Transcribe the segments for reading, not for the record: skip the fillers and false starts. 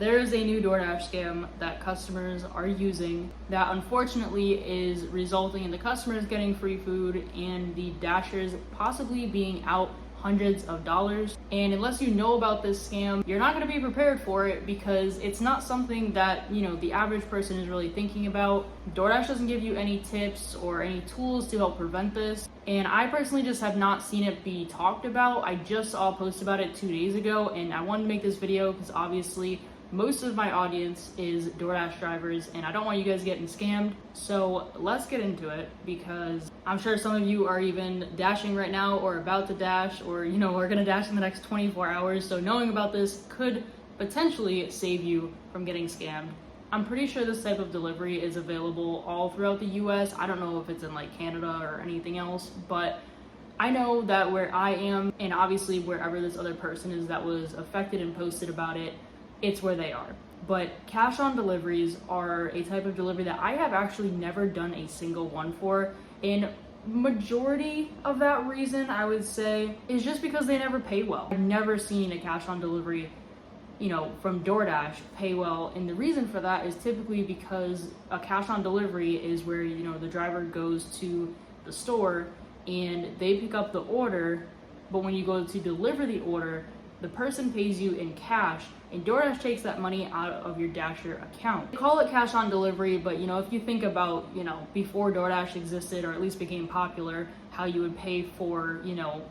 There is a new DoorDash scam that customers are using that unfortunately is resulting in the customers getting free food and the Dashers possibly being out hundreds of dollars. And unless you know about this scam, you're not going to be prepared for it because it's not something that, the average person is really thinking about. DoorDash doesn't give you any tips or any tools to help prevent this. And I personally just have not seen it be talked about. I just saw a post about it 2 days ago, and I wanted to make this video because obviously most of my audience is DoorDash drivers and I don't want you guys getting scammed. So let's get into it because I'm sure some of you are even dashing right now or about to dash or, are gonna dash in the next 24 hours. So knowing about this could potentially save you from getting scammed. I'm pretty sure this type of delivery is available all throughout the US. I don't know if it's in like Canada or anything else, but I know that where I am and obviously wherever this other person is that was affected and posted about it, it's where they are. But cash on deliveries are a type of delivery that I have actually never done a single one for. And majority of that reason, I would say, is just because they never pay well. I've never seen a cash on delivery, from DoorDash pay well. And the reason for that is typically because a cash on delivery is where, the driver goes to the store and they pick up the order, but when you go to deliver the order, the person pays you in cash and DoorDash takes that money out of your Dasher account. They call it cash on delivery, but if you think about, before DoorDash existed or at least became popular, how you would pay for,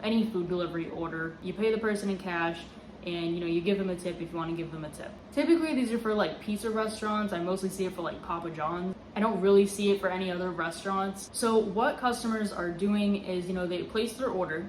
any food delivery order, you pay the person in cash and you give them a tip if you want to give them a tip. Typically these are for like pizza restaurants. I mostly see it for like Papa John's. I don't really see it for any other restaurants. So what customers are doing is, they place their order,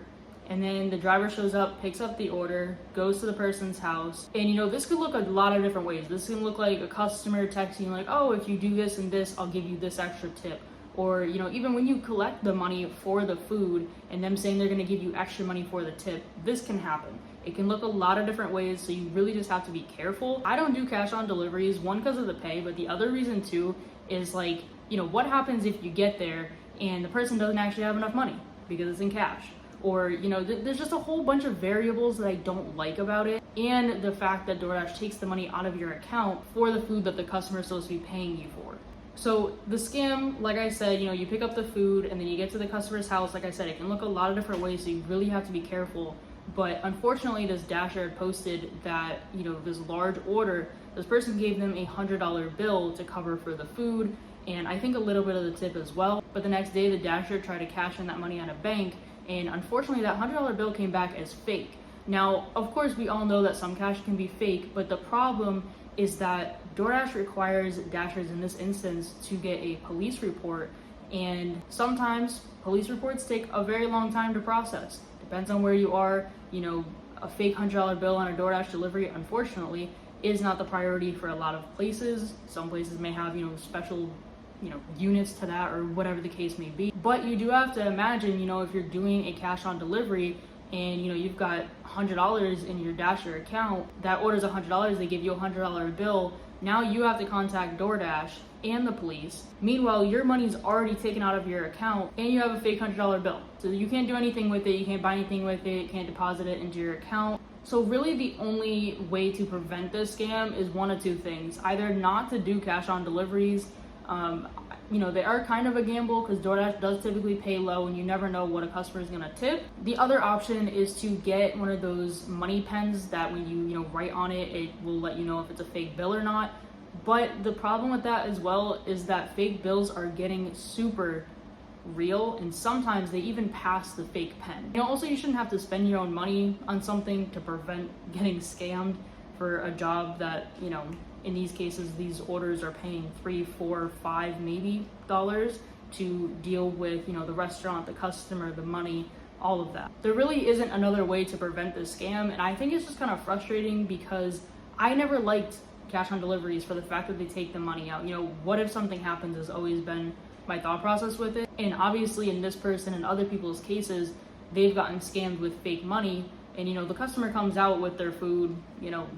and then the driver shows up, picks up the order, goes to the person's house. And this could look a lot of different ways. This can look like a customer texting like, oh, if you do this and this, I'll give you this extra tip. Or, even when you collect the money for the food and them saying they're gonna give you extra money for the tip, this can happen. It can look a lot of different ways, so you really just have to be careful. I don't do cash on deliveries, one, because of the pay, but the other reason too is like, what happens if you get there and the person doesn't actually have enough money because it's in cash? Or, there's just a whole bunch of variables that I don't like about it. And the fact that DoorDash takes the money out of your account for the food that the customer is supposed to be paying you for. So the scam, like I said, you pick up the food and then you get to the customer's house. Like I said, it can look a lot of different ways, so you really have to be careful. But unfortunately, this Dasher had posted that, this large order, this person gave them a $100 bill to cover for the food, and I think a little bit of the tip as well. But the next day, the Dasher tried to cash in that money at a bank, and unfortunately that $100 bill came back as fake. Now, of course, we all know that some cash can be fake, but the problem is that DoorDash requires Dashers in this instance to get a police report, and sometimes police reports take a very long time to process. Depends on where you are. A fake $100 bill on a DoorDash delivery, unfortunately, is not the priority for a lot of places. Some places may have, special units to that or whatever the case may be. But you do have to imagine, if you're doing a cash on delivery and you've got $100 in your Dasher account, that order's $100, they give you a $100 bill. Now you have to contact DoorDash and the police. Meanwhile, your money's already taken out of your account and you have a fake $100 bill. So you can't do anything with it, you can't buy anything with it, can't deposit it into your account. So really the only way to prevent this scam is one of two things. Either not to do cash on deliveries. They are kind of a gamble because DoorDash does typically pay low and you never know what a customer is gonna tip. The other option is to get one of those money pens that when you write on it, it will let you know if it's a fake bill or not. But the problem with that as well is that fake bills are getting super real and sometimes they even pass the fake pen. Also you shouldn't have to spend your own money on something to prevent getting scammed for a job that, in these cases, these orders are paying $3, $4, $5 maybe dollars to deal with, the restaurant, the customer, the money, all of that. There really isn't another way to prevent this scam, and I think it's just kind of frustrating because I never liked cash on deliveries for the fact that they take the money out. What if something happens has always been my thought process with it. And obviously in this person and other people's cases, they've gotten scammed with fake money. And the customer comes out with their food,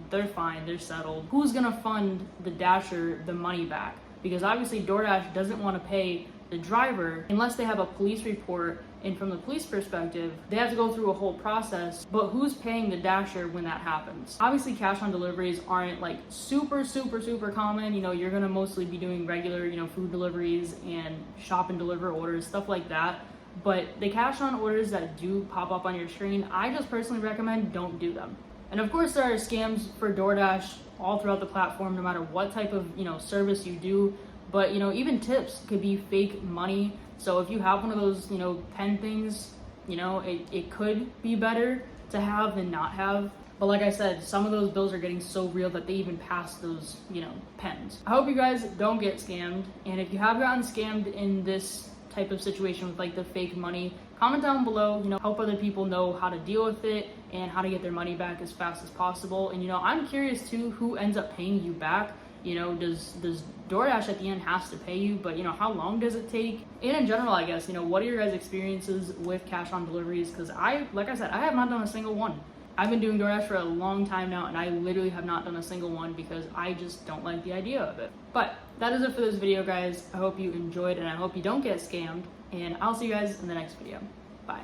they're fine, they're settled. Who's gonna fund the Dasher the money back? Because obviously DoorDash doesn't want to pay the driver unless they have a police report. And from the police perspective, they have to go through a whole process, but who's paying the dasher when that happens? Obviously, cash on deliveries aren't like super common. You know, you're gonna mostly be doing regular, you know, food deliveries and shop and deliver orders, stuff like that. But the cash on orders that do pop up on your screen, I just personally recommend don't do them. And of course, there are scams for DoorDash all throughout the platform, no matter what type of, you know, service you do. But, you know, even tips could be fake money. So if you have one of those, you know, pen things, you know, it could be better to have than not have. But like I said, some of those bills are getting so real that they even pass those, you know, pens. I hope you guys don't get scammed. And if you have gotten scammed in this type of situation with like the fake money, comment down below, you know, help other people know how to deal with it and how to get their money back as fast as possible. And, you know, I'm curious too, who ends up paying you back? You know, does DoorDash at the end has to pay you, but you know, how long does it take? And in general, I guess, you know, what are your guys' experiences with cash on deliveries? Because like I said, I have not done a single one. I've been doing DoorDash for a long time now, and I literally have not done a single one because I just don't like the idea of it. But that is it for this video, guys. I hope you enjoyed, and I hope you don't get scammed, and I'll see you guys in the next video. Bye.